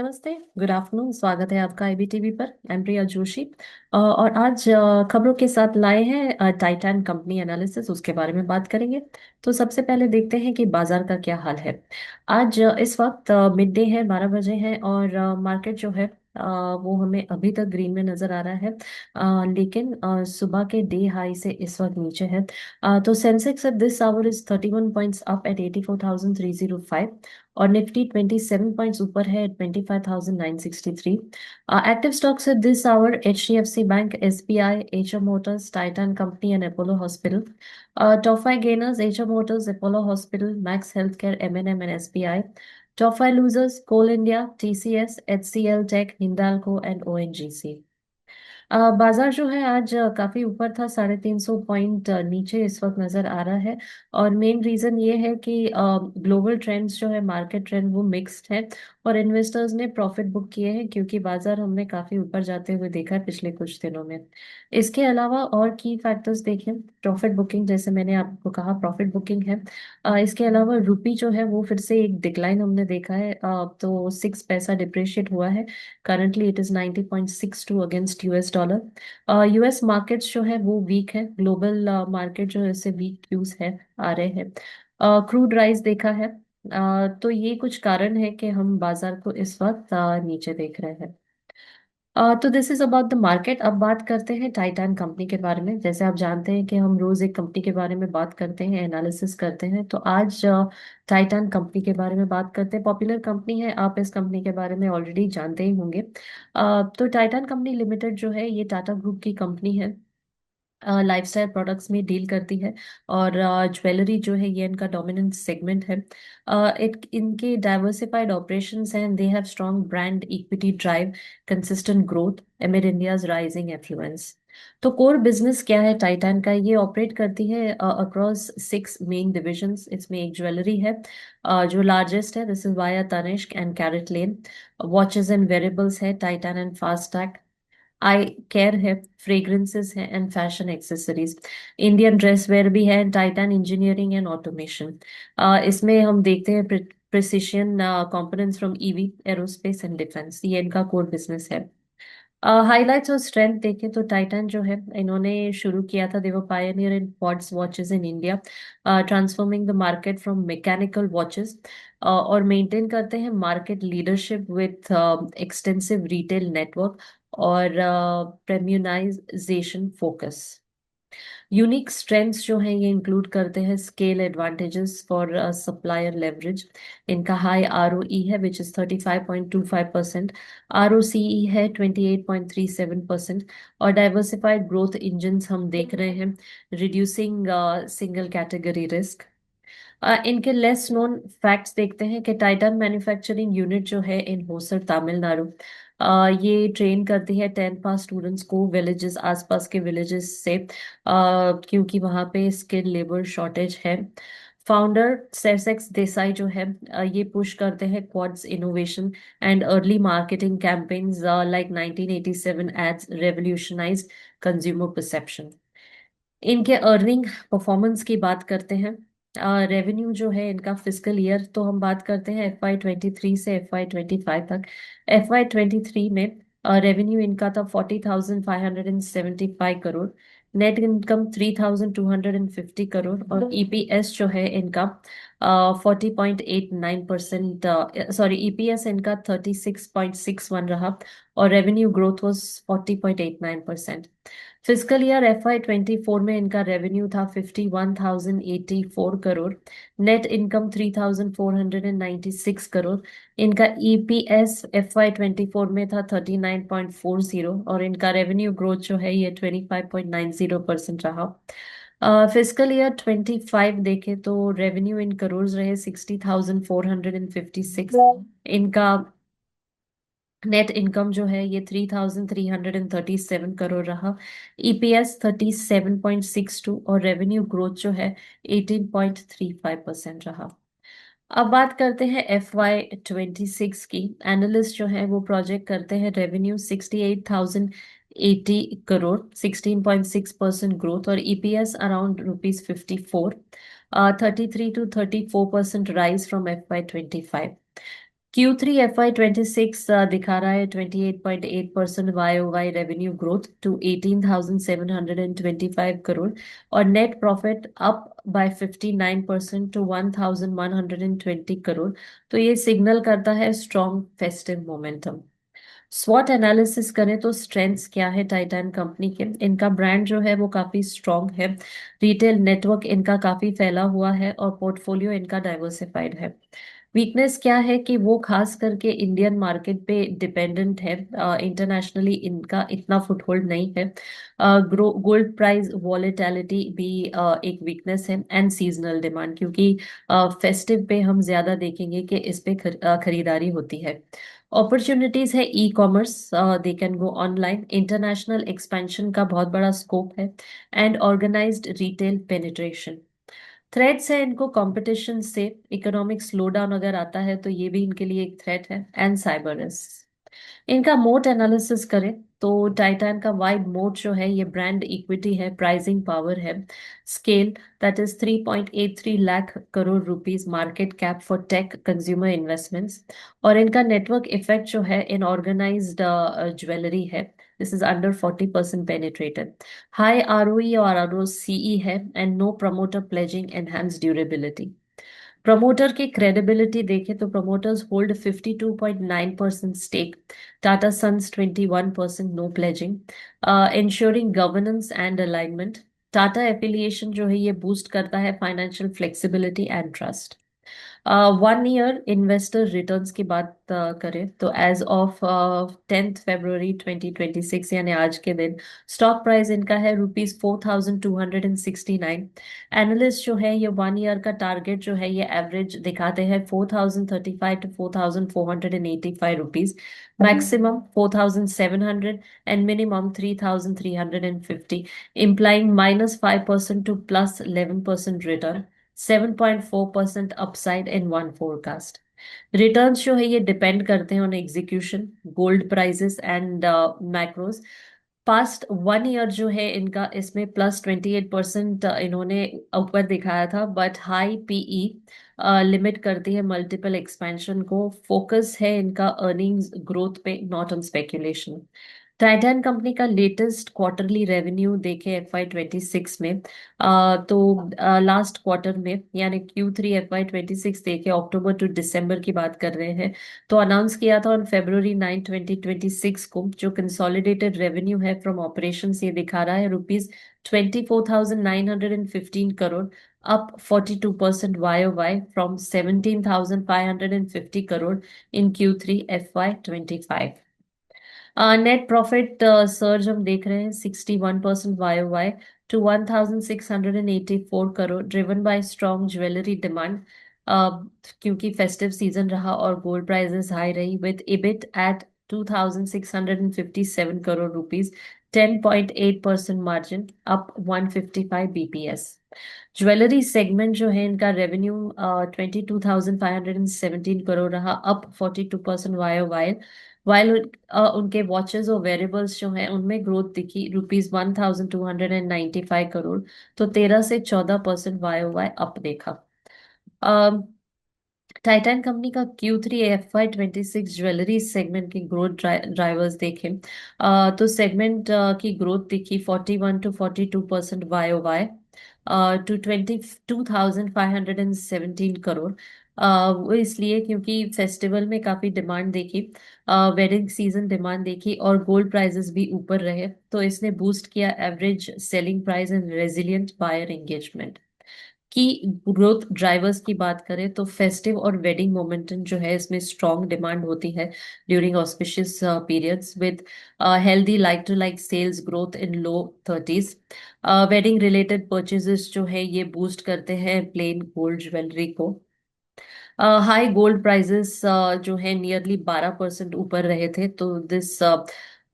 नमस्ते। Good afternoon. स्वागत है आपका आईबीटीवी पर। आई एम प्रिया जोशी। और आज खबरों के साथ लाए हैं टाइटन कंपनी एनालिसिस, उसके बारे में बात करेंगे। तो सबसे पहले देखते हैं कि बाजार का क्या हाल है। आज इस वक्त मिड डे है, 12 बजे है और मार्केट जो है वो हमें अभी तक ग्रीन में नजर आ रहा है। लेकिन सुबह के डे हाई से इस वक्त नीचे है। तो Sensex at this hour is 31 points up at 84,305 और निफ्टी 27 पॉइंट्स ऊपर है 25,963। एक्टिव स्टॉक्स है this hour HDFC bank, SBI, HR motors, Titan company and Apollo hospital. Top five gainers HR motors, Apollo hospital, max health care, M&M and SBI। Top five losers coal India, TCS, HCL tech, Hindalco and ONGC। बाजार जो है आज काफी ऊपर था, 350 point नीचे इस वक्त नजर आ रहा है। और मेन रीजन ये है कि ग्लोबल ट्रेंड्स जो है, मार्केट ट्रेंड, वो मिक्स्ड है और इन्वेस्टर्स ने प्रॉफिट बुक किए हैं क्योंकि बाजार हमने काफी ऊपर जाते हुए देखा है पिछले कुछ दिनों में। इसके अलावा और की फैक्टर्स देखें, प्रॉफिट बुकिंग, जैसे मैंने आपको कहा, प्रॉफिट बुकिंग है। इसके अलावा रुपी जो है वो फिर से एक डिक्लाइन हमने देखा है। तो 6 पैसा डिप्रिशिएट हुआ है। Currently it is 90.62 against US dollar. US markets जो है वो वीक है। ग्लोबल मार्केट जो है इससे वीक क्यूज है, आ रहे हैं। क्रूड राइस देखा है। तो ये कुछ कारण है कि हम बाजार को इस वक्त नीचे देख रहे हैं। तो this is about the market. अब बात करते हैं टाइटन कंपनी के बारे में। जैसे आप जानते हैं कि हम रोज एक कंपनी के बारे में बात करते हैं, एनालिसिस करते हैं। तो आज टाइटन कंपनी के बारे में बात करते हैं। पॉपुलर कंपनी है, आप इस कंपनी के बारे में ऑलरेडी जानते ही होंगे। तो टाइटन कंपनी लिमिटेड जो है ये टाटा ग्रुप की कंपनी है। लाइफस्टाइल प्रोडक्ट्स में डील करती है और ज्वेलरी जो है ये इनका डोमिनेंट सेगमेंट है। इनके डाइवर्सिफाइड ऑपरेशंस हैं। They have strong brand equity drive consistent growth एमिड India's rising affluence. तो कोर बिजनेस क्या है टाइटन का? ये ऑपरेट करती है अक्रॉस 6 मेन डिविजन्स। इसमें एक ज्वेलरी है जो लार्जेस्ट है, this is via Tanishq and Carat Lane. Watches and wearables है Titan and Fastrack. Eye care है, फ्रेग्रेंसेस है and fashion accessories. Indian dress wear भी है, टाइटन इंजीनियरिंग एंड ऑटोमेशन। इसमें हम देखते हैं precision components from EV, aerospace and defence. ये इनका कोर बिजनेस है। हाइलाइट्स और स्ट्रेंथ देखें तो टाइटन जो है इन्होंने शुरू किया था, they were pioneer in quartz watches in India, transforming the market from mechanical watches. और मेंटेन करते हैं market leadership with extensive retail network और प्रेमियमाइजेशन फोकस। यूनिक स्ट्रेंथ्स जो हैं ये इंक्लूड करते हैं scale advantages for supplier leverage. इनका हाई ROE है विच इज 35.25%। ROCE है 28.37%। और डाइवर्सिफाइड ग्रोथ इंजन्स हम देख रहे हैं, रिड्यूसिंग सिंगल कैटेगरी रिस्क। इनके लेस नोन फैक्ट्स देखते हैं कि टाइटन मैन्युफैक्चरिंग यूनिट जो है इन होसर तमिलनाडु, ये ट्रेन करती है 10 पास स्टूडेंट्स को विलेजेस, आसपास के विलेजेस से, क्योंकि वहाँ पे स्किल लेबर शॉर्टेज है। फाउंडर सेरसेक्स देसाई जो है ये पुश करते हैं quartz innovation and early marketing campaigns like 1987 ads revolutionised consumer perception. इनके अर्निंग परफॉर्मेंस की बात करते हैं। रेवेन्यू जो है इनका फिस्कल ईयर, तो हम बात करते हैं FY23 से FY25 तक। FY23 में रेवेन्यू इनका था 40,575 करोड़। नेट इनकम 3,250 करोड़ और EPS जो है इनका 40.89%, सॉरी, EPS इनका 36.61 रहा और revenue growth was 40.89%। Physical year FY24 में इनका रेवेन्यू था 51,084 करोड़। Net income 3,496 crore. इनका EPS FY24 में था 39.40 और इनका रेवेन्यू ग्रोथ जो है ये 25.90% रहा। फिजिकल ईयर 25 देखें तो रेवेन्यू इन करोड़ रहे 60,456। इनका नेट इनकम जो है ये 3,337 करोड़ रहा। EPS 37.62 और रेवेन्यू ग्रोथ जो है 18.35% रहा। अब बात करते हैं FY26 की। एनालिस्ट जो है वो प्रोजेक्ट करते हैं रेवेन्यू 68,080 करोड़, 16.6% ग्रोथ और EPS around ₹54, 33 to 34% rise from FY25। Q3 FY 26 दिखा रहा है 28.8% YOY revenue growth to 18,725 crore, और net profit up by 59% to 1,120 crore. तो ये सिग्नल करता है स्ट्रॉन्ग फेस्टिव मोमेंटम। स्वॉट एनालिसिस करें तो स्ट्रेंथ्स क्या है टाइटैन कंपनी के। इनका ब्रांड जो है वो काफी स्ट्रॉन्ग है, रिटेल नेटवर्क इनका काफी फैला हुआ है और पोर्टफोलियो इनका डाइवर्सिफाइड है। वीकनेस क्या है कि वो खास करके इंडियन मार्केट पे डिपेंडेंट है, इंटरनेशनली इनका इतना फुटहोल्ड नहीं है। गोल्ड प्राइस वॉलेटिलिटी भी एक वीकनेस है, एंड सीजनल डिमांड, क्योंकि फेस्टिव पे हम ज्यादा देखेंगे कि इस पे खरीदारी होती है। अपॉर्चुनिटीज है e-commerce, they can go online, international expansion का बहुत बड़ा स्कोप है, and organised retail penetration. Threats है इनको कंपटीशन से, इकोनॉमिक स्लोडाउन अगर आता है तो ये भी इनके लिए एक थ्रेट है, एंड साइबर रिस्क। इनका मोट एनालिसिस करें तो टाइटैन का वाइड मोट जो है ये ब्रांड इक्विटी है, प्राइसिंग पावर है, scale that is 3.83 lakh crore rupees market cap for tech consumer investments, और इनका नेटवर्क इफेक्ट जो है इन ऑर्गेनाइज्ड ज्वेलरी है, this is under 40% penetrated, high ROE और ROCE है, and no promoter pledging enhance durability. Promoter की credibility देखें तो promoters hold 52.9% stake, Tata sons 21%, no pledging, insuring governance and alignment. Tata affiliation जो है ये बूस्ट करता है financial flexibility and trust. 1 year investor returns की बात करें तो एज ऑफ 10th February 2026, यानी आज के दिन, स्टॉक प्राइस इनका है ₹4269। एनालिस्ट जो है ये 1 ईयर का टारगेट जो है ये एवरेज दिखाते हैं 4035 to 4485 rupees, maximum 4700, and minimum 3350, implying -5% to +11% return, 7.4% upside in one forecast. Returns जो है ये डिपेंड करते हैं on execution, gold prices and macros. Past 1 year जो है इनका, इसमें +28% इन्होंने ऊपर दिखाया था, बट हाई PE लिमिट करती है मल्टीपल एक्सपेंशन को। फोकस है इनका अर्निंग्स ग्रोथ पे, नॉट ऑन स्पेक्यूलेशन। टाइटैन कंपनी का लेटेस्ट क्वार्टरली रेवेन्यू देखे FY 26 में, तो लास्ट क्वार्टर में यानी Q3 FY 26 देखे, अक्टूबर टू दिसंबर की बात कर रहे हैं, तो अनाउंस किया था ऑन February 9 2026 को। जो कंसोलिडेटेड रेवेन्यू है फ्रॉम ऑपरेशन ये दिखा रहा है ₹24,915 crore, up 42% YOY from 17,550 crore in Q3 FY 25। Net profit surge हम देख रहे हैं 61% YOY to 1,684 crore, driven by strong jewellery demand, क्योंकि फेस्टिव सीजन रहा और गोल्ड प्राइसेस हाई रही, with EBIT at 2,657 crore rupees, 10.8% margin, up 155 BPS। Jewellery segment जो है इनका रेवेन्यू 22,517 करोड़ रहा, अप 42% YOY, वाइल उनके वॉचेस और वेरेबल्स जो हैं उनमें ग्रोथ दिखी ₹1,295 करोड़, तो 13 से 14% YOY अप देखा। टाइटैन कंपनी का Q3 FY 26 ज्वेलरी सेगमेंट की ग्रोथ ड्राइवर्स देखें, तो सेगमेंट की ग्रोथ दिखी 41 to 42% YOY टू 22,517 करोड़। वो इसलिए क्योंकि फेस्टिवल में काफी डिमांड देखी, वेडिंग सीजन डिमांड देखी, और गोल्ड प्राइसेस भी ऊपर रहे, तो इसने बूस्ट किया average selling price and resilient buyer engagement. Key growth drivers की बात करें तो फेस्टिव और वेडिंग मोमेंटम जो है इसमें स्ट्रॉन्ग डिमांड होती है during auspicious periods, with healthy like to like sales growth in low 30s। Wedding related purchases जो है ये बूस्ट करते हैं प्लेन गोल्ड ज्वेलरी को। हाई गोल्ड प्राइजेस जो है नियरली 12% ऊपर रहे थे, तो this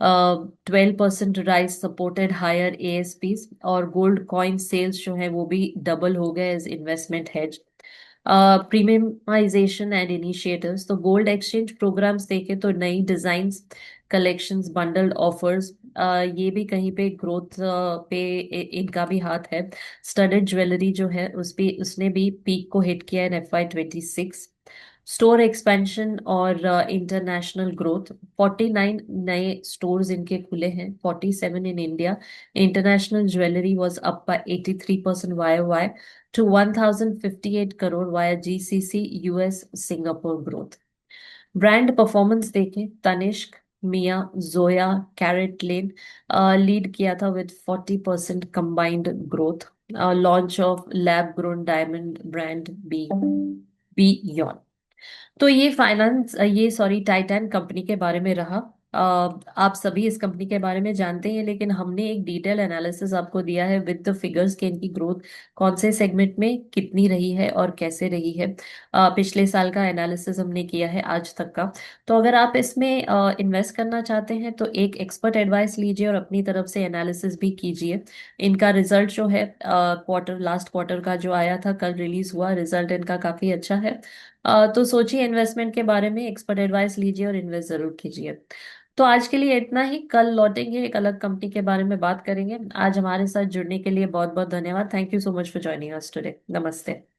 12% rise supported higher ASPs, और गोल्ड कॉइन सेल्स जो है वो भी डबल हो गए as investment hedge. Premiumisation and initiatives, तो गोल्ड एक्सचेंज प्रोग्राम्स देखें तो नई डिजाइन्स, कलेक्शंस, बंडल्ड ऑफर्स, ये भी कहीं पे ग्रोथ पे इनका भी हाथ है। स्टडेड ज्वेलरी जो है उस पे उसने भी पीक को हिट किया इन FY 26। स्टोर एक्सपेंशन और इंटरनेशनल ग्रोथ। 49 नए स्टोर्स इनके खुले हैं, 47 in India. International jewellery was up by 83% YOY to 1058 crore via GCC US Singapore growth. Brand performance देखें, तनिष्क, मिया, जोया, कैरेट लेन लीड किया था with 40% combined growth. Launch of lab grown diamond brand बी तो ये ये सॉरी टाइटैन कंपनी के बारे में रहा। आप सभी इस कंपनी के बारे में जानते हैं, लेकिन हमने एक डिटेल एनालिसिस आपको दिया है विद द फिगर्स के इनकी ग्रोथ कौन से सेगमेंट में कितनी रही है और कैसे रही है। पिछले साल का एनालिसिस हमने किया है आज तक का। तो अगर आप इसमें इन्वेस्ट करना चाहते हैं तो एक एक्सपर्ट एडवाइस लीजिए और अपनी तरफ से एनालिसिस भी कीजिए। इनका रिजल्ट जो है लास्ट क्वार्टर का जो आया था, कल रिलीज हुआ, रिजल्ट इनका काफी अच्छा है। तो सोचिए इन्वेस्टमेंट के बारे में, एक्सपर्ट एडवाइस लीजिए और इन्वेस्ट जरूर कीजिए। तो आज के लिए इतना ही, कल लौटेंगे एक अलग कंपनी के बारे में बात करेंगे। आज हमारे साथ जुड़ने के लिए बहुत बहुत धन्यवाद। Thank you so much for joining us today. नमस्ते।